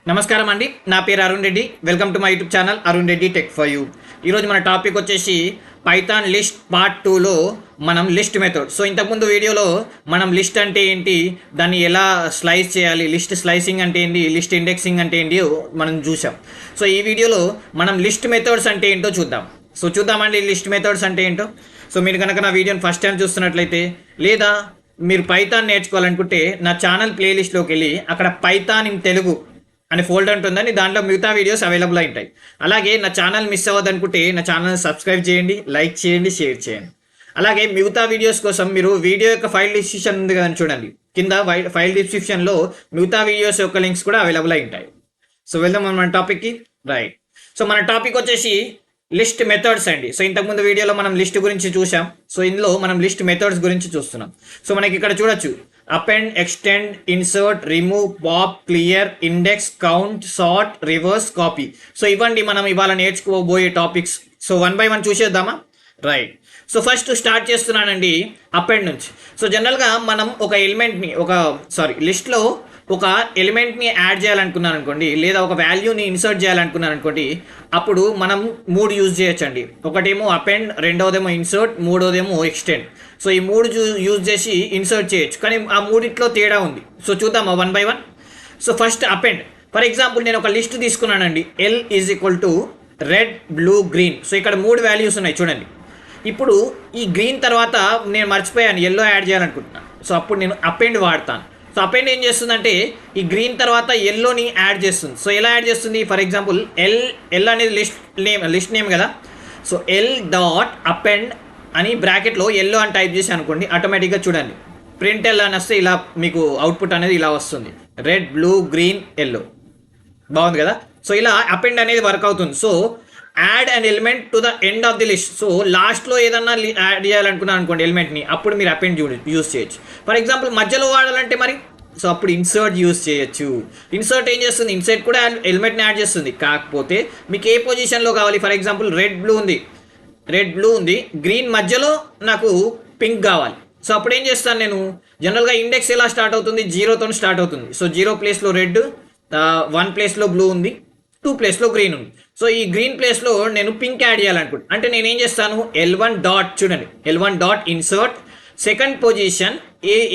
నమస్కారం అండి. నా పేరు Arun Reddy. Welcome to my YouTube channel Arun Reddy tech for you. ఈరోజు మన టాపిక్ వచ్చేసి పైథాన్ లిస్ట్ పార్ట్ 2లో మనం లిస్ట్ మెథడ్. సో ఇంతకుముందు వీడియోలో మనం లిస్ట్ అంటే ఏంటి, దాన్ని ఎలా స్లైస్ చేయాలి, లిస్ట్ స్లైసింగ్ అంటే ఏంటి, లిస్ట్ ఇండెక్సింగ్ అంటే ఏంటి మనం చూసాం. సో ఈ వీడియోలో మనం లిస్ట్ మెథడ్స్ అంటే ఏంటో చూద్దాం. సో చూద్దామండి లిస్ట్ మెథడ్స్ అంటే ఏంటో. సో మీరు కనుక నా వీడియోని ఫస్ట్ టైం చూస్తున్నట్లయితే, లేదా మీరు పైథాన్ నేర్చుకోవాలనుకుంటే నా ఛానల్ ప్లేలిస్ట్లోకి వెళ్ళి అక్కడ పైథాన్ ఇన్ తెలుగు అనే ఫోల్డర్ ఉంటుందని, దాంట్లో మిగతా వీడియోస్ అవైలబుల్ అయి ఉంటాయి. అలాగే నా ఛానల్ మిస్ అవ్వదనుకుంటే నా ఛానల్ సబ్స్క్రైబ్ చేయండి, లైక్ చేయండి, షేర్ చేయండి. అలాగే మిగతా వీడియోస్ కోసం మీరు వీడియో యొక్క ఫైల్ డిస్క్రిప్షన్ ఉంది కదా చూడండి, కింద ఫైల్ డిస్క్రిప్షన్లో మిగతా వీడియోస్ యొక్క లింక్స్ కూడా అవైలబుల్ అయి ఉంటాయి. సో వెళ్దాం మన టాపిక్కి. రైట్. సో మన టాపిక్ వచ్చేసి లిస్ట్ మెథడ్స్ అండి. సో ఇంతకుముందు వీడియోలో మనం లిస్ట్ గురించి చూసాం. సో ఇందులో మనం లిస్ట్ మెథడ్స్ గురించి చూస్తున్నాం. సో మనకి ఇక్కడ చూడొచ్చు append, extend, insert, remove, pop, clear, index, count, sort, reverse, copy. So ఇవ్వండి మనం ఇవాళ నేర్చుకోబోయే topics. So one by one చూసేద్దామా? రైట్. సో ఫస్ట్ స్టార్ట్ చేస్తున్నానండి అపెండ్ నుంచి. సో జనరల్గా మనం ఒక ఎలిమెంట్ని లిస్ట్లో ఒక ఎలిమెంట్ని యాడ్ చేయాలనుకున్నాను అనుకోండి, లేదా ఒక వాల్యూని ఇన్సర్ట్ చేయాలనుకున్నాను అనుకోండి, అప్పుడు మనం మూడు యూజ్ చేయొచ్చండి. ఒకటేమో అపెండ్, రెండవదేమో ఇన్సర్ట్, మూడోదేమో ఎక్స్టెండ్. సో ఈ మూడు యూజ్ చేసి ఇన్సర్ట్ చేయొచ్చు, కానీ ఆ మూడిట్లో తేడా ఉంది. సో చూద్దామా one by one. So first append. For example నేను ఒక లిస్ట్ తీసుకున్నానండి, L is equal to red, blue, green. So ఇక్కడ మూడు వాల్యూస్ ఉన్నాయి చూడండి. ఇప్పుడు ఈ గ్రీన్ తర్వాత నేను మర్చిపోయాను ఎల్లో యాడ్ చేయాలనుకుంటున్నాను. సో అప్పుడు నేను అపెండ్ వాడతాను. సో అపెండ్ ఏం చేస్తుందంటే ఈ గ్రీన్ తర్వాత ఎల్లోని యాడ్ చేస్తుంది. సో ఎలా యాడ్ చేస్తుంది? ఫర్ ఎగ్జాంపుల్ ఎల్ అనేది లిస్ట్ నేమ్ కదా. సో ఎల్ డాట్ అపెండ్ అని బ్రాకెట్లో ఎల్లో అని టైప్ చేసి అనుకోండి, ఆటోమేటిక్గా చూడండి ప్రింట్ ఎల్ అని వస్తే ఇలా మీకు అవుట్పుట్ అనేది ఇలా వస్తుంది, రెడ్, బ్లూ, గ్రీన్, ఎల్లో. బాగుంది కదా. సో ఇలా అపెండ్ అనేది వర్క్ అవుతుంది. So add and element to the end of the list. So లాస్ట్లో ఏదన్నా యాడ్ చేయాలనుకున్నాను అనుకోండి ఎలిమెంట్ని, అప్పుడు మీరు అపెండ్ యూజ్ చేయొచ్చు. ఫర్ ఎగ్జాంపుల్ మధ్యలో వాడాలంటే మరి సో అప్పుడు ఇన్సర్ట్ యూజ్ చేయొచ్చు. ఇన్సర్ట్ ఏం చేస్తుంది? ఇన్సర్ట్ కూడా ఎలిమెంట్ని యాడ్ చేస్తుంది, కాకపోతే మీకు ఏ పొజిషన్లో కావాలి. ఫర్ ఎగ్జాంపుల్ రెడ్ బ్లూ ఉంది, గ్రీన్ మధ్యలో నాకు పింక్ కావాలి. సో అప్పుడు ఏం చేస్తాను నేను, జనరల్గా ఇండెక్స్ ఎలా స్టార్ట్ అవుతుంది? జీరోతో స్టార్ట్ అవుతుంది. సో 0 ప్లేస్లో రెడ్, 1 ప్లేస్లో బ్లూ ఉంది, 2 ప్లేస్లో గ్రీన్ ఉంది. సో ఈ గ్రీన్ ప్లేస్లో నేను పింక్ యాడ్ చేయాలనుకుంటున్నాను. అంటే నేను ఏం చేస్తాను, L1 డాట్, చూడండి L1 dot insert, second position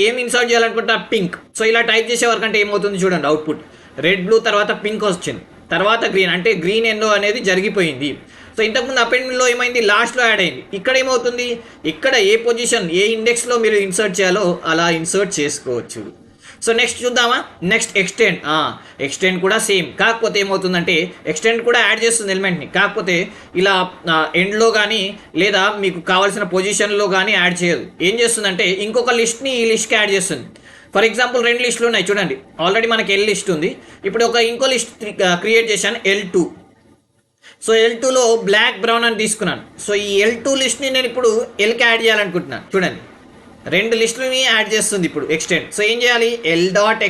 ఏం ఇన్సర్ట్ చేయాలనుకుంటా, పింక్. సో ఇలా టైప్ చేసే వరకు అంటే ఏమవుతుంది చూడండి, అవుట్పుట్ రెడ్, బ్లూ తర్వాత పింక్ వచ్చింది, తర్వాత గ్రీన్, అంటే గ్రీన్ ఎల్లో అనేది జరిగిపోయింది. సో ఇంతకుముందు అపెండ్లో ఏమైంది, లాస్ట్లో యాడ్ అయింది. ఇక్కడ ఏమవుతుంది, ఇక్కడ ఏ పొజిషన్ ఏ ఇండెక్స్లో మీరు ఇన్సర్ట్ చేయాలో అలా ఇన్సర్ట్ చేసుకోవచ్చు. సో నెక్స్ట్ చూద్దామా. Next extend. ఎక్స్టెండ్ కూడా సేమ్, కాకపోతే ఏమవుతుందంటే ఎక్స్టెండ్ కూడా యాడ్ చేస్తుంది ఎలిమెంట్ని, కాకపోతే ఇలా ఎండ్లో కానీ లేదా మీకు కావాల్సిన పొజిషన్లో కానీ యాడ్ చేయదు. ఏం చేస్తుందంటే ఇంకొక లిస్ట్ని ఈ లిస్ట్కి యాడ్ చేస్తుంది. ఫర్ ఎగ్జాంపుల్ 2 లిస్టులు ఉన్నాయి చూడండి, ఆల్రెడీ మనకి ఎల్ లిస్ట్ ఉంది. ఇప్పుడు ఇంకో లిస్ట్ క్రియేట్ చేశాను, L2. సో L2లో బ్లాక్, బ్రౌన్ అని తీసుకున్నాను. సో ఈ L2 లిస్ట్ని నేను ఇప్పుడు ఎల్కి యాడ్ చేయాలనుకుంటున్నాను. చూడండి 2 లిస్టులని యాడ్ చేస్తుంది ఇప్పుడు ఎక్స్టెండ్. సో ఏం చేయాలి, ఎల్ డాట్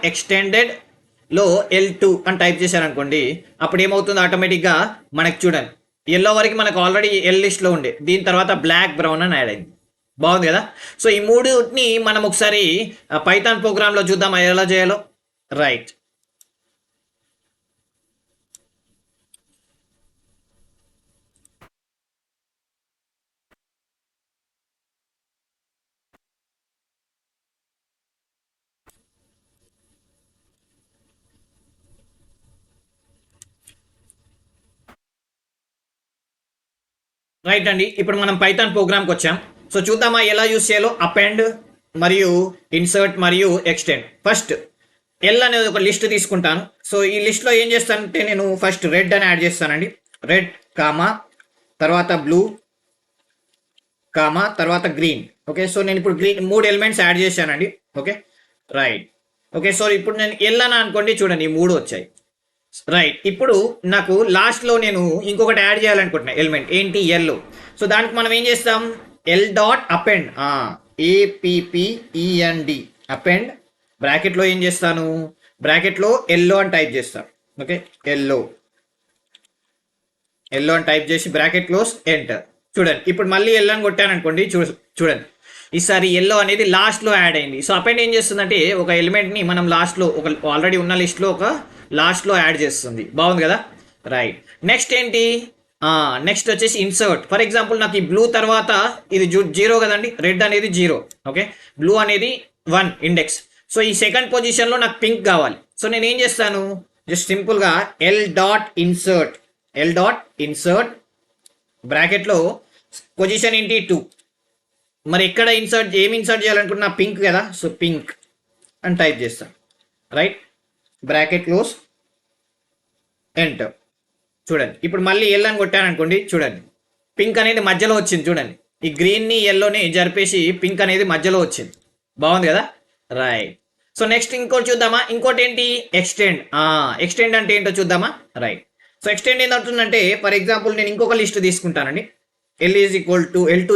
ఎక్స్టెండెడ్లో L2 అని టైప్ చేశారనుకోండి, అప్పుడు ఏమవుతుంది ఆటోమేటిక్గా మనకి చూడండి ఎల్లో వరకు మనకు ఆల్రెడీ ఎల్ లిస్ట్లో ఉండే, దీని తర్వాత బ్లాక్, బ్రౌన్ అని యాడ్ అయింది. బాగుంది కదా. సో ఈ మూడుని మనం ఒకసారి పైథాన్ ప్రోగ్రాంలో చూద్దాం ఎలా చేయాలో. రైట్. రైట్ అండి, ఇప్పుడు మనం పైథాన్ ప్రోగ్రామ్కి వచ్చాం. సో చూద్దామా ఎలా యూస్ చేయాలో, అపెండ్ మరియు ఇన్సర్ట్ మరియు ఎక్స్టెండ్. ఫస్ట్ ఎల్ అనేది ఒక లిస్ట్ తీసుకుంటాను. సో ఈ లిస్ట్లో ఏం చేస్తానంటే నేను ఫస్ట్ రెడ్ అని యాడ్ చేస్తానండి, రెడ్ కామా తర్వాత బ్లూ కామా తర్వాత గ్రీన్. ఓకే. సో నేను ఇప్పుడు గ్రీన్ 3 ఎలిమెంట్స్ యాడ్ చేశానండి. ఓకే. రైట్. ఓకే. సో ఇప్పుడు నేను ఎల్ అని అనుకోండి, చూడండి 3 వచ్చాయి. రైట్. ఇప్పుడు నాకు లాస్ట్లో నేను ఇంకొకటి యాడ్ చేయాలనుకుంటున్నాను ఎలిమెంట్, ఏంటి, ఎల్లో. సో దానికి మనం ఏం చేస్తాం, L dot append, APPEND append, బ్రాకెట్లో ఏం చేస్తాను, బ్రాకెట్లో ఎల్లో అని టైప్ చేస్తాను. ఓకే. ఎల్లో అని టైప్ చేసి బ్రాకెట్ క్లోజ్, ఎంటర్. చూడండి ఇప్పుడు మళ్ళీ ఎల్ అని కొట్టాను అనుకోండి, చూడండి ఈసారి ఎల్లో అనేది లాస్ట్లో యాడ్ అయింది. సో అపెండ్ ఏం చేస్తుందంటే ఒక ఎలిమెంట్ని మనం లాస్ట్లో ఒక ఆల్రెడీ ఉన్న లిస్ట్లో ఒక లాస్ట్లో యాడ్ చేస్తుంది. బాగుంది కదా, రైట్. నెక్స్ట్ ఏంటి, నెక్స్ట్ వచ్చేసి ఇన్సర్ట్. ఫర్ ఎగ్జాంపుల్ నాకు ఈ బ్లూ తర్వాత ఇది జీరో కదండి, రెడ్ అనేది జీరో, ఓకే, బ్లూ అనేది 1 ఇండెక్స్. సో ఈ సెకండ్ పొజిషన్లో నాకు పింక్ కావాలి. సో నేను ఏం చేస్తాను, జస్ట్ సింపుల్గా ఎల్ డాట్ ఇన్సర్ట్ బ్రాకెట్లో పొజిషన్ ఏంటి 2. మరి ఎక్కడ ఏమి ఇన్సర్ట్ చేయాలనుకుంటున్నా, పింక్ కదా, సో పింక్ అని టైప్ చేస్తాను, రైట్, బ్రాకెట్ క్లోజ్, ఎంటర్. చూడండి ఇప్పుడు మళ్ళీ ఎల్ అని కొట్టాను అనుకోండి, చూడండి పింక్ అనేది మధ్యలో వచ్చింది. చూడండి ఈ గ్రీన్ని ఎల్లోని జరిపేసి పింక్ అనేది మధ్యలో వచ్చింది. బాగుంది కదా, రైట్. సో నెక్స్ట్ ఇంకోటి చూద్దామా, ఇంకోటి ఏంటి, ఎక్స్టెండ్. ఎక్స్టెండ్ అంటే ఏంటో చూద్దామా, రైట్. సో ఎక్స్టెండ్ ఏంటవుతుందంటే, ఫర్ ఎగ్జాంపుల్ నేను ఇంకొక లిస్ట్ తీసుకుంటానండి. L2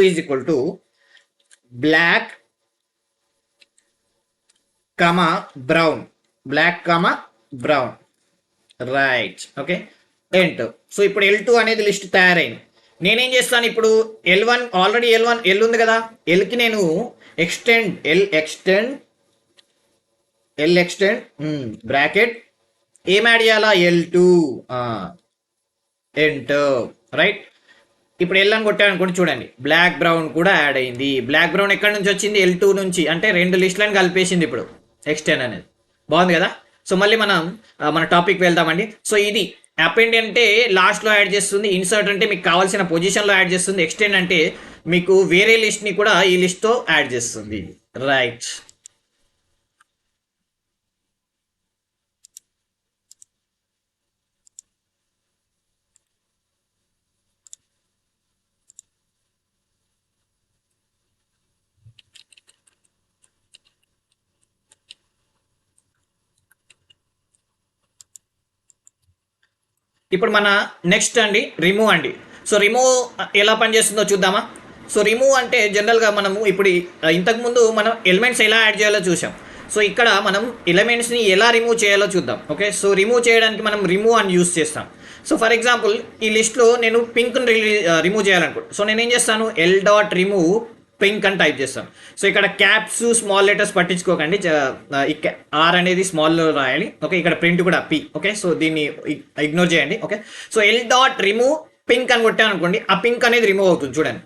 is equal to black comma brown, right, okay, enter. So ఇప్పుడు L2 అనేది లిస్ట్ తయారైంది. నేనేం చేస్తాను ఇప్పుడు, L1 ఆల్రెడీ ఎల్ ఉంది కదా, ఎల్కి నేను ఎక్స్టెండ్ బ్రాకెట్ ఏం యాడ్ చేయాలా, L2, ఎంటర్, రైట్. ఇప్పుడు ఎల్ అని కొట్టాను అనుకోండి, చూడండి బ్లాక్ బ్రౌన్ కూడా యాడ్ అయింది. బ్లాక్ బ్రౌన్ ఎక్కడి నుంచి వచ్చింది, L2 నుంచి, అంటే 2 లిస్టులను కలిపేసింది ఇప్పుడు ఎక్స్టెండ్ అనేది. బాగుంది కదా. సో మళ్ళీ మన టాపిక్ వెళ్దామండి. సో ఇది అపెండ్ అంటే లాస్ట్లో యాడ్ చేస్తుంది, ఇన్సర్ట్ అంటే మీకు కావాల్సిన పొజిషన్లో యాడ్ చేస్తుంది, ఎక్స్టెండ్ అంటే మీకు వేరే లిస్ట్ని కూడా ఈ లిస్ట్తో యాడ్ చేస్తుంది, రైట్. ఇప్పుడు మన నెక్స్ట్ అండి రిమూవ్ అండి. సో రిమూవ్ ఎలా పనిచేస్తుందో చూద్దామా. సో రిమూవ్ అంటే జనరల్గా మనము ఇప్పుడు ఇంతకుముందు మనం ఎలిమెంట్స్ ఎలా యాడ్ చేయాలో చూసాం. సో ఇక్కడ మనం ఎలిమెంట్స్ని ఎలా రిమూవ్ చేయాలో చూద్దాం. ఓకే, సో రిమూవ్ చేయడానికి మనం రిమూవ్ అని యూస్ చేస్తాం. సో ఫర్ ఎగ్జాంపుల్ ఈ లిస్ట్లో నేను పింక్ని రిమూవ్ చేయాలనుకుంటున్నాను. సో నేనేం చేస్తాను, L.remove పింక్ అని టైప్ చేస్తాను. సో ఇక్కడ క్యాప్స్ స్మాల్ లెటర్స్ పట్టించుకోకండి, ఆర్ అనేది స్మాల్లో రాయాలి. ఓకే, ఇక్కడ ప్రింట్ కూడా పి. ఓకే, సో దీన్ని ఇగ్నోర్ చేయండి. ఓకే, సో L.remove పింక్ అని కొట్టాను అనుకోండి, ఆ పింక్ అనేది రిమూవ్ అవుతుంది, చూడండి,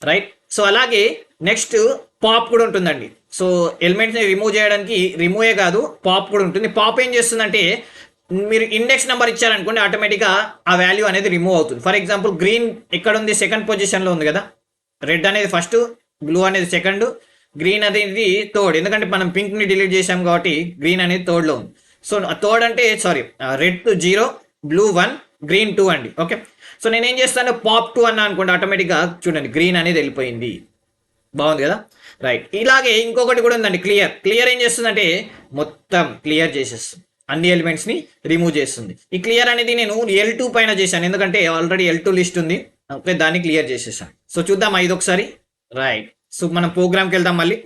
రైట్. సో అలాగే నెక్స్ట్ పాప్ కూడా ఉంటుందండి. సో ఎలిమెంట్స్ని రిమూవ్ చేయడానికి రిమూవే కాదు, పాప్ కూడా ఉంటుంది. పాప్ ఏం చేస్తుందంటే మీరు ఇండెక్స్ నెంబర్ ఇచ్చారనుకోండి, ఆటోమేటిక్గా ఆ వాల్యూ అనేది రిమూవ్ అవుతుంది. ఫర్ ఎగ్జాంపుల్ గ్రీన్ ఇక్కడ ఉంది, సెకండ్ పొజిషన్లో ఉంది కదా, రెడ్ అనేది ఫస్ట్, బ్లూ అనేది సెకండ్, గ్రీన్ అనేది థర్డ్. ఎందుకంటే మనం పింక్ని డిలీట్ చేసాం కాబట్టి గ్రీన్ అనేది థర్డ్లో ఉంది. సో థర్డ్ అంటే రెడ్ 0, బ్లూ 1, గ్రీన్ 2 అండి. ఓకే, సో నేనేం చేస్తాను, పాప్ 2 అన్నా అనుకోండి, ఆటోమేటిక్గా చూడండి గ్రీన్ అనేది వెళ్ళిపోయింది. బాగుంది కదా, రైట్. ఇలాగే ఇంకొకటి కూడా ఉందండి, క్లియర్ ఏం చేస్తుందంటే మొత్తం క్లియర్ చేసేస్తుంది, అన్ని ఎలిమెంట్స్ని రిమూవ్ చేస్తుంది. ఈ క్లియర్ అనేది నేను L2 పైన చేశాను, ఎందుకంటే ఆల్రెడీ L2 లిస్ట్ ఉంది. ఓకే, దాన్ని క్లియర్ చేసేసాను. సో చూద్దాం ఇది ఒకసారి, రైట్. సో మనం ప్రోగ్రామ్కి వెళ్దాం మళ్ళీ.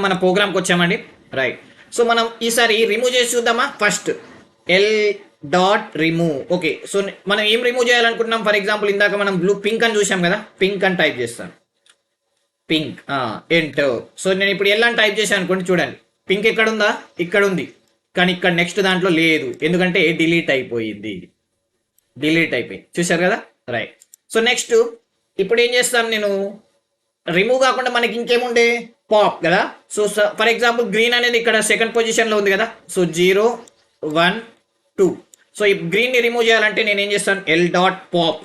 మన ప్రోగ్రామ్కి వచ్చామండి, రైట్. సో మనం ఈసారి రిమూవ్ చేసి చూద్దామా. First L.remove. ఓకే, సో మనం ఏం రిమూవ్ చేయాలనుకుంటున్నాం. ఫర్ ఎగ్జాంపుల్ ఇందాక మనం పింక్ అని చూసాం కదా, పింక్ అని టైప్ చేస్తాను, పింక్, ఎంటర్. సో నేను ఇప్పుడు ఎల్ అని టైప్ చేశాను అనుకోండి, చూడండి పింక్ ఎక్కడ ఉందా, ఇక్కడ ఉంది, కానీ ఇక్కడ నెక్స్ట్ దాంట్లో లేదు, ఎందుకంటే డిలీట్ అయిపోయింది, చూసారు కదా, రైట్. సో నెక్స్ట్ ఇప్పుడు ఏం చేస్తాను నేను, రిమూవ్ కాకుండా మనకి ఇంకేముండే, పాప్ కదా. సో ఫర్ ఎగ్జాంపుల్ గ్రీన్ అనేది ఇక్కడ సెకండ్ పొజిషన్లో ఉంది కదా, సో 0, 1, 2. సో ఈ గ్రీన్ని రిమూవ్ చేయాలంటే నేను ఏం చేస్తాను, L.pop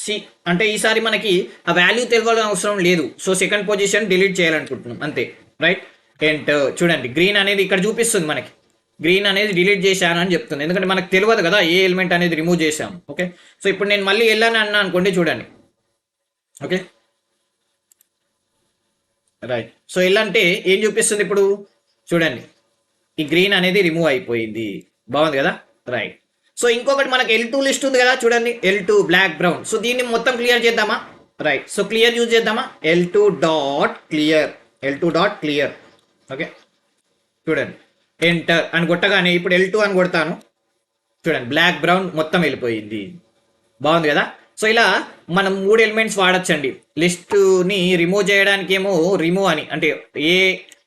సి అంటే ఈసారి మనకి ఆ వాల్యూ తెలియాల్సిన అవసరం లేదు. సో సెకండ్ పొజిషన్ డిలీట్ చేయాలనుకుంటున్నాం అంతే, రైట్. ఎంటర్. చూడండి గ్రీన్ అనేది ఇక్కడ చూపిస్తుంది మనకి, గ్రీన్ అనేది డిలీట్ చేశాను అని చెప్తుంది, ఎందుకంటే మనకు తెలియదు కదా ఏ ఎలిమెంట్ అనేది రిమూవ్ చేసాము. ఓకే, సో ఇప్పుడు నేను మళ్ళీ వెళ్ళాను అన్నా అనుకోండి, చూడండి, ఓకే, రైట్. సో వెళ్ళంటే ఏం చూపిస్తుంది ఇప్పుడు, చూడండి ఈ గ్రీన్ అనేది రిమూవ్ అయిపోయింది. బాగుంది కదా, రైట్. సో ఇంకొకటి మనకి L2 లిస్ట్ ఉంది కదా, చూడండి L2 బ్లాక్ బ్రౌన్. సో దీన్ని మొత్తం క్లియర్ చేద్దామా, రైట్. సో క్లియర్ యూజ్ చేద్దామా, L2 డాట్ క్లియర్. ఓకే, చూడండి ఎంటర్ అని కొట్టగానే ఇప్పుడు L2 అని కొడతాను, చూడండి బ్లాక్ బ్రౌన్ మొత్తం వెళ్ళిపోయింది. బాగుంది కదా. సో ఇలా మనం 3 ఎలిమెంట్స్ వాడచ్చండి. లిస్ట్ని రిమూవ్ చేయడానికి ఏమో రిమూవ్ అని, అంటే ఏ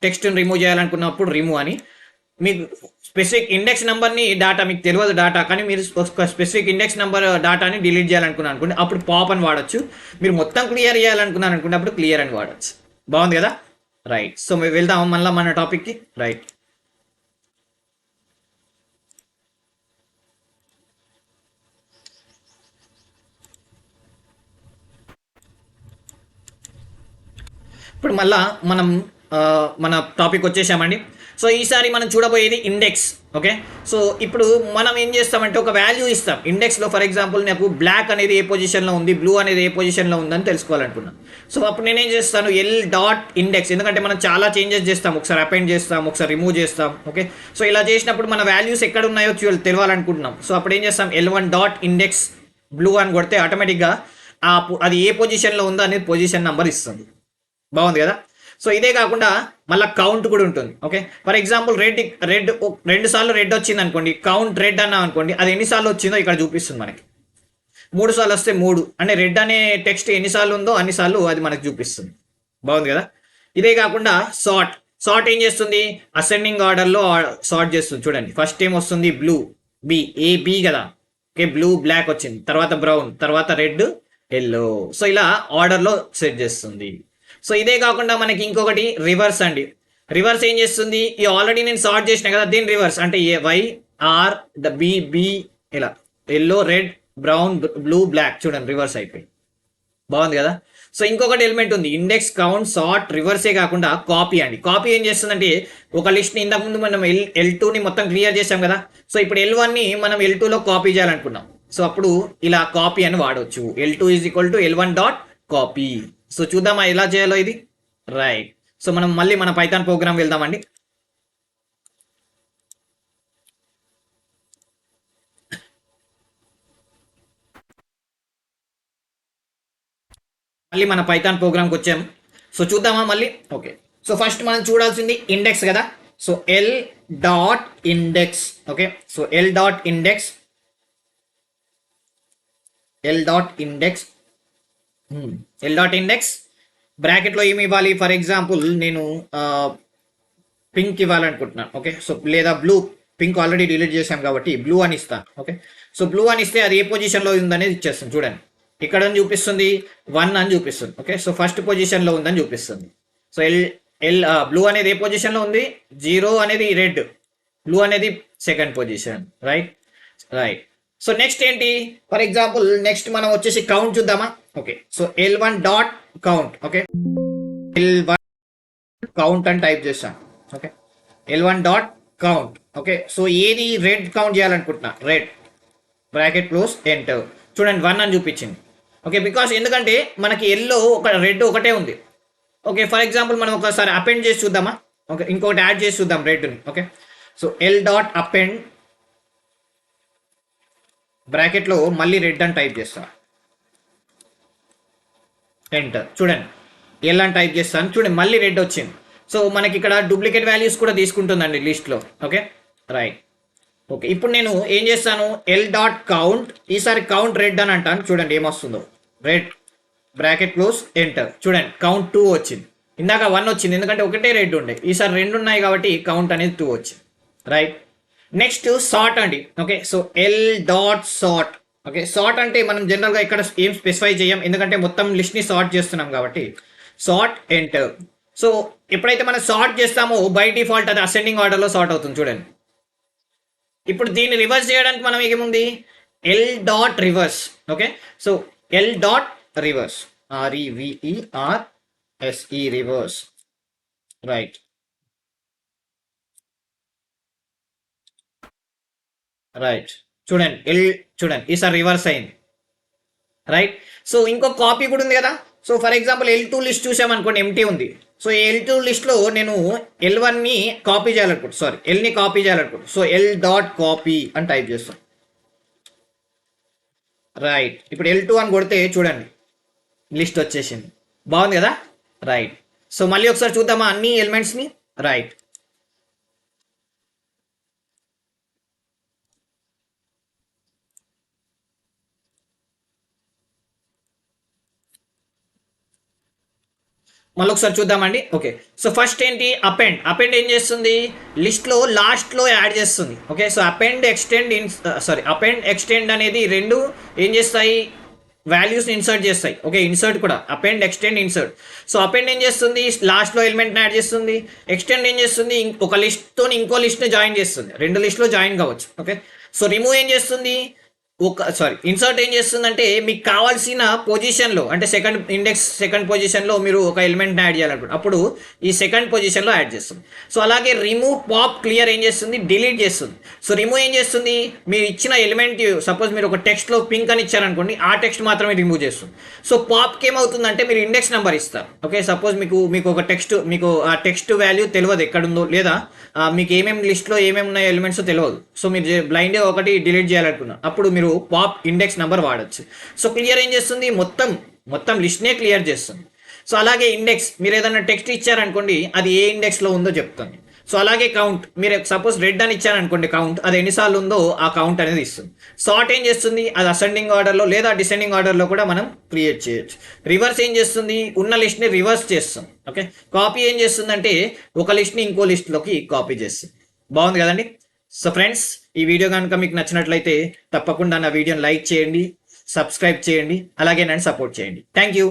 టెక్స్ట్ని రిమూవ్ చేయాలనుకున్నప్పుడు రిమూవ్ అని. మీకు స్పెసిఫిక్ ఇండెక్స్ నెంబర్ని డాటా మీకు తెలియదు డాటా, కానీ మీరు ఒక స్పెసిఫిక్ ఇండెక్స్ నెంబర్ డాటాని డిలీట్ చేయాలనుకున్నాను అనుకోండి, అప్పుడు పాప్ అని వాడచ్చు. మీరు మొత్తం క్లియర్ చేయాలనుకున్నాను అనుకుంటే అప్పుడు క్లియర్ అని వాడచ్చు. బాగుంది కదా. రైట్. సో మేము వెళ్దాం మళ్ళీ మన టాపిక్కి. రైట్. ఇప్పుడు మళ్ళా మనం మన టాపిక్ వచ్చేసామండి. సో ఈసారి మనం చూడబోయేది ఇండెక్స్. ఓకే. సో ఇప్పుడు మనం ఏం చేస్తామంటే ఒక వాల్యూ ఇస్తాం ఇండెక్స్లో. ఫర్ ఎగ్జాంపుల్ నాకు బ్లాక్ అనేది ఏ పొజిషన్లో ఉంది, బ్లూ అనేది ఏ పొజిషన్లో ఉందని తెలుసుకోవాలనుకున్నాను. సో అప్పుడు నేనేం చేస్తాను, ఎల్ డాట్ ఇండెక్స్, ఎందుకంటే మనం చాలా చేంజెస్ చేస్తాం, ఒకసారి అపెండ్ చేస్తాం, ఒకసారి రిమూవ్ చేస్తాం. ఓకే. సో ఇలా చేసినప్పుడు మన వాల్యూస్ ఎక్కడ ఉన్నాయో తెలియాలనుకుంటున్నాం. సో అప్పుడు ఏం చేస్తాం, L1 డాట్ ఇండెక్స్ బ్లూ అని కొడితే ఆటోమేటిక్గా అది ఏ పొజిషన్లో ఉందో అనేది పొజిషన్ నెంబర్ ఇస్తుంది. బాగుంది కదా. సో ఇదే కాకుండా మళ్ళీ కౌంట్ కూడా ఉంటుంది. ఓకే. ఫర్ ఎగ్జాంపుల్ రెడ్ 2 సార్లు రెడ్ వచ్చింది అనుకోండి, కౌంట్ రెడ్ అన్నాం అనుకోండి, అది ఎన్నిసార్లు వచ్చిందో ఇక్కడ చూపిస్తుంది మనకి. 3 సార్లు వస్తే 3 అంటే రెడ్ అనే టెక్స్ట్ ఎన్నిసార్లు ఉందో అన్నిసార్లు అది మనకు చూపిస్తుంది. బాగుంది కదా. ఇదే కాకుండా సార్ట్ ఏం చేస్తుంది, అసెండింగ్ ఆర్డర్లో సార్ట్ చేస్తుంది. చూడండి ఫస్ట్ ఏం వస్తుంది, బ్లూ బి కదా. ఓకే. బ్లూ బ్లాక్ వచ్చింది, తర్వాత బ్రౌన్, తర్వాత రెడ్ ఎల్లో. సో ఇలా ఆర్డర్లో సెట్ చేస్తుంది. సో ఇదే కాకుండా మనకి ఇంకొకటి రివర్స్ అండి. రివర్స్ ఏం చేస్తుంది, ఈ ఆల్రెడీ నేను సార్ట్ చేసిన కదా, దీని రివర్స్ అంటే వైఆర్ బి ఇలా yellow red brown blue black, చూడండి రివర్స్ అయిపోయి. బాగుంది కదా. సో ఇంకొకటి ఎలిమెంట్ ఉంది, ఇండెక్స్ కౌంట్ సార్ట్ రివర్సే కాకుండా కాపీ అండి. కాపీ ఏం చేస్తుందంటే ఒక లిస్ట్ని ఇంతకుముందు మనం L2ని మొత్తం క్లియర్ చేసాం కదా. సో ఇప్పుడు L1ని మనం L2లో కాపీ చేయాలనుకున్నాం. సో అప్పుడు ఇలా కాపీ అని వాడవచ్చు. L2 = L1 dot copy. So చూద్దామా ఎలా చేయాలో ఇది. రైట్. సో మనం మళ్ళీ మన పైథాన్ ప్రోగ్రామ్ వెళ్దామండి. మళ్ళీ మన పైథాన్ ప్రోగ్రామ్కి వచ్చాము. సో చూద్దామా మళ్ళీ. ఓకే. సో ఫస్ట్ మనం చూడాల్సింది ఇండెక్స్ కదా. So L dot index. Okay. So L dot index బ్రాకెట్లో ఏమి ఇవ్వాలి, ఫర్ ఎగ్జాంపుల్ నేను పింక్ ఇవ్వాలనుకుంటున్నాను. ఓకే. సో లేదా బ్లూ, పింక్ ఆల్రెడీ డిలీట్ చేశాం కాబట్టి బ్లూ అని ఇస్తాను. ఓకే. సో బ్లూ అని ఇస్తే అది ఏ పొజిషన్లో ఉందనేది ఇచ్చేస్తుంది. చూడండి ఇక్కడ చూపిస్తుంది 1 అని చూపిస్తుంది. ఓకే. సో ఫస్ట్ పొజిషన్లో ఉందని చూపిస్తుంది. సో బ్లూ అనేది ఏ పొజిషన్లో ఉంది, 0 అనేది రెడ్, బ్లూ అనేది second position. Right. So next ఏంటి, ఫర్ ఎగ్జాంపుల్ నెక్స్ట్ మనం వచ్చేసి కౌంట్ చూద్దామా. Okay. So L1 dot count. Okay. L1 count అని టైప్ చేస్తాను. Okay. L1 dot count. Okay. So ఏది రెడ్ కౌంట్ చేయాలనుకుంటున్నా, రెడ్ బ్రాకెట్ క్లోజ్ ఎంటర్. చూడండి 1 అని చూపించింది. ఓకే. బికాస్ ఎందుకంటే మనకి ఎల్లో రెడ్ ఒకటే ఉంది. ఓకే. ఫర్ ఎగ్జాంపుల్ మనం ఒకసారి అపెండ్ చేసి చూద్దామా. ఓకే. ఇంకొకటి యాడ్ చేసి చూద్దాం రెడ్ని. Okay. So L dot append బ్రాకెట్లో మళ్ళీ రెడ్ అని టైప్ చేస్తా, ఎంటర్. చూడండి ఎల్ అని టైప్ చేస్తాను, చూడండి మళ్ళీ రెడ్ వచ్చింది. సో మనకి ఇక్కడ డూప్లికేట్ వాల్యూస్ కూడా తీసుకుంటుందండి లిస్ట్లో. ఓకే. రైట్. ఓకే. ఇప్పుడు నేను ఏం చేస్తాను, ఎల్ డాట్ కౌంట్, ఈసారి కౌంట్ రెడ్ అని అంటాను. చూడండి ఏమొస్తుందో, రెడ్ బ్రాకెట్ క్లోజ్ ఎంటర్. చూడండి కౌంట్ 2 వచ్చింది, ఇందాక 1 వచ్చింది ఎందుకంటే ఒకటే రెడ్ ఉండే, ఈసారి 2 ఉన్నాయి కాబట్టి కౌంట్ అనేది 2 వచ్చింది. రైట్. నెక్స్ట్ సార్ట్ అండి. Okay. So L dot sort. Okay. Sort అంటే మనం జనరల్గా ఇక్కడ ఏం స్పెసిఫై చేయం, ఎందుకంటే మొత్తం లిస్ట్ని సార్ట్ చేస్తున్నాం కాబట్టి. Sort enter. సో ఎప్పుడైతే మనం సార్ట్ చేస్తామో బై డిఫాల్ట్ అది అసెండింగ్ ఆర్డర్లో సార్ట్ అవుతుంది. చూడండి ఇప్పుడు దీన్ని రివర్స్ చేయడానికి మనం ఏముంది, L dot reverse. Okay. So L dot reverse, REVERSE reverse. Right. చూడండి ఈసారి రివర్స్ అయింది. రైట్. సో ఇంకో కాపీ కూడా ఉంది కదా. So for example L2 list చూసామనుకోండి, ఎంటీ ఉంది. సో L2 లిస్ట్లో నేను L1ని కాపీ చేయాలనుకుంటు, సారీ ఎల్ని కాపీ చేయాలనుకుంటు. సో ఎల్ డాట్ కాపీ అని టైప్ చేస్తాం. రైట్. ఇప్పుడు L2 అని కొడితే చూడండి లిస్ట్ వచ్చేసింది. బాగుంది కదా. రైట్. సో మళ్ళీ ఒకసారి చూద్దామా అన్ని ఎలిమెంట్స్ని. రైట్. మళ్ళీ ఒకసారి చూద్దామండి. ఓకే, సో ఫస్ట్ ఏంటి, అపెండ్. అపెండ్ ఏం చేస్తుంది, లిస్ట్లో లాస్ట్లో యాడ్ చేస్తుంది. Okay, so append extend append extend అనేది రెండు ఏం చేస్తాయి, వాల్యూస్ని ఇన్సర్ట్ చేస్తాయి. ఓకే, ఇన్సర్ట్ కూడా append extend insert. So append ఏం చేస్తుంది, లాస్ట్లో ఎలిమెంట్ని యాడ్ చేస్తుంది. ఎక్స్టెండ్ ఏం చేస్తుంది, ఒక లిస్ట్తో ఇంకో లిస్ట్ని జాయిన్ చేస్తుంది, రెండు లిస్ట్లో జాయిన్ కావచ్చు. ఓకే, సో రిమూవ్ ఏం చేస్తుంది, ఇన్సర్ట్ ఏం చేస్తుందంటే మీకు కావాల్సిన పొజిషన్లో, అంటే సెకండ్ పొజిషన్లో మీరు ఒక ఎలిమెంట్ని యాడ్ చేయాలనుకుంటే అప్పుడు ఈ సెకండ్ పొజిషన్లో యాడ్ చేస్తుంది. సో అలాగే రిమూవ్ పాప్ క్లియర్ ఏం చేస్తుంది, డిలీట్ చేస్తుంది. సో రిమూవ్ ఏం చేస్తుంది, మీరు ఇచ్చిన ఎలిమెంట్, సపోజ్ మీరు ఒక టెక్స్ట్లో పింక్ అని ఇచ్చారనుకోండి, ఆ టెక్స్ట్ మాత్రమే రిమూవ్ చేస్తుంది. సో పాప్కి ఏమవుతుందంటే మీరు ఇండెక్స్ నెంబర్ ఇస్తారు. ఓకే, సపోజ్ మీకు ఒక టెక్స్ట్, మీకు ఆ టెక్స్ట్ వాల్యూ తెలియదు ఎక్కడుందో, లేదా మీకు ఏమేమి లిస్ట్లో ఏమేమి ఉన్నాయో ఎలిమెంట్స్ తెలియదు. సో మీరు బ్లైండ్గా ఒకటి డిలీట్ చేయాలనుకున్నారు, అప్పుడు మీరు పాప్ ఇండెక్స్ నెంబర్ వాడచ్చు. సో క్లియర్ ఏం చేస్తుంది, మొత్తం లిస్ట్నే క్లియర్ చేస్తుంది. సో అలాగే ఇండెక్స్, మీరు ఏదైనా టెక్స్ట్ ఇచ్చారనుకోండి, అది ఏ ఇండెక్స్లో ఉందో చెప్తుంది. సో అలాగే కౌంట్, మీరు సపోజ్ రెడ్ అని ఇచ్చారనుకోండి, కౌంట్ అది ఎన్నిసార్లు ఉందో ఆ కౌంట్ అనేది ఇస్తుంది. సార్ట్ ఏం చేస్తుంది, అది అసెండింగ్ ఆర్డర్లో లేదా డిసెండింగ్ ఆర్డర్లో కూడా మనం క్రియేట్ చేయొచ్చు. రివర్స్ ఏం చేస్తుంది, ఉన్న లిస్ట్ని రివర్స్ చేస్తుంది. ఓకే, కాపీ ఏం చేస్తుంది అంటే ఒక లిస్ట్ని ఇంకో లిస్ట్లోకి కాపీ చేస్తుంది. బాగుంది కదండి. సో ఫ్రెండ్స్, ఈ వీడియో కనుక మీకు నచ్చినట్లయితే తప్పకుండా నా వీడియోని లైక్ చేయండి, సబ్స్క్రైబ్ చేయండి, అలాగే నన్ను సపోర్ట్ చేయండి. Thank you.